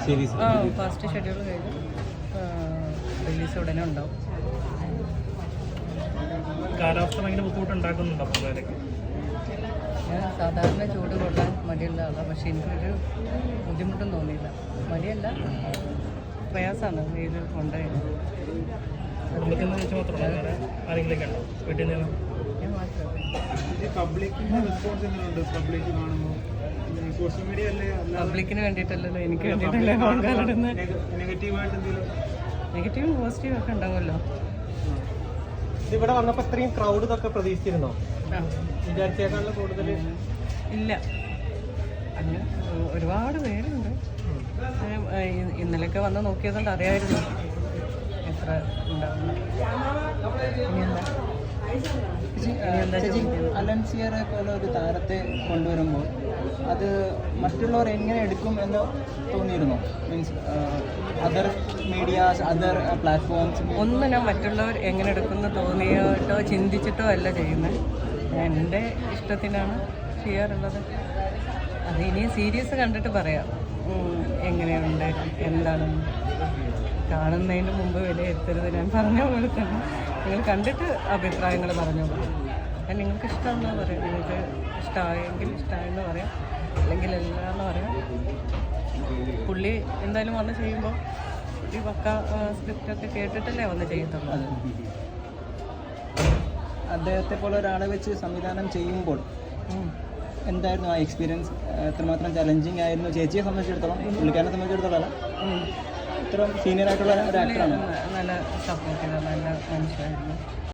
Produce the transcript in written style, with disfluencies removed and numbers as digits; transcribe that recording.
Series? First schedule കഴിഞ്ഞു, release ഉടനെ ഉണ്ടാവും. കാലാവസ്ഥ ഭയങ്കര ബുദ്ധിമുട്ടുണ്ടാക്കുന്നുണ്ടോ? ഞാൻ സാധാരണ ചൂട് കൊള്ളാൻ മടിയുള്ള ആളാണ്, പക്ഷേ എനിക്കൊരു ബുദ്ധിമുട്ടും തോന്നിയില്ല. മടിയല്ല, പ്രയാസമാണ് വെയിൽ കൊണ്ടുപോയത്. ഞാൻ മാത്രമേ. പബ്ലിക്കിന് വേണ്ടിയിട്ടല്ലല്ലോ, എനിക്ക് വേണ്ടിയിട്ടല്ലേ പങ്കാളിടുന്നത്. നെഗറ്റീവും പോസിറ്റീവും ഒക്കെ ഉണ്ടാവുമല്ലോ. ഇവിടെ വന്നപ്പോൾ ഇത്രയും ക്രൗഡ് ഇതൊക്കെ പ്രതീക്ഷിച്ചിരുന്നോ? വിചാരിച്ചേക്കാളും കൂടുതൽ ഇല്ല, അങ്ങനെ ഒരുപാട് പേരുണ്ട്. ഇന്നലെയൊക്കെ വന്ന് നോക്കിയതുകൊണ്ട് അറിയായിരുന്നു എത്ര ഉണ്ടാവുന്നു. അലൻസിയറെ പോലെ ഒരു താരത്തെ കൊണ്ടുവരുമ്പോൾ അത് മറ്റുള്ളവർ എങ്ങനെ എടുക്കും എന്ന് തോന്നിയിരുന്നോ? Means other medias, other platforms ഒന്നും ഞാൻ മറ്റുള്ളവർ എങ്ങനെ എടുക്കുമെന്ന് തോന്നിയിട്ടോ ചിന്തിച്ചിട്ടോ അല്ല ചെയ്യുന്നത്. എൻ്റെ ഇഷ്ടത്തിനാണ് ചെയ്യാറുള്ളത്. അത് ഇനിയും സീരീസ് കണ്ടിട്ട് പറയാം എങ്ങനെയുണ്ട് എന്താണെന്ന്. കാണുന്നതിന് മുമ്പ് വിലയിരുത്തരുത്, ഞാൻ പറഞ്ഞ പോലെ തന്നെ. നിങ്ങൾ കണ്ടിട്ട് അഭിപ്രായങ്ങൾ പറഞ്ഞോളൂ. ഞാൻ നിങ്ങൾക്ക് ഇഷ്ടമെന്ന് പറയാം, നിങ്ങൾക്ക് ഇഷ്ടമായെങ്കിൽ ഇഷ്ടമായെന്ന് പറയാം, അല്ലെങ്കിൽ എല്ലാമെന്ന് പറയാം. പുള്ളി എന്തായാലും വന്ന് ചെയ്യുമ്പോൾ ഈ പക്ക സ്ക്രിപ്റ്റൊക്കെ കേട്ടിട്ടല്ലേ വന്ന് ചെയ്യത്തുള്ളൂ. അദ്ദേഹത്തെ പോലെ ഒരാളെ വെച്ച് സംവിധാനം ചെയ്യുമ്പോൾ എന്തായിരുന്നു ആ എക്സ്പീരിയൻസ്? എത്രമാത്രം ചലഞ്ചിങ് ആയിരുന്നു ചേച്ചിയെ സംബന്ധിച്ചിടത്തോളം? പുള്ളിക്കാരനെ സംബന്ധിച്ചിടത്തോളം അല്ല, ഇത്ര സീനിയർ ആയിട്ടുള്ള ഒരു ആക്ടറാണ്. നല്ല സപ്പോർട്ട് ചെയ്ത നല്ല മനുഷ്യരായിരുന്നു.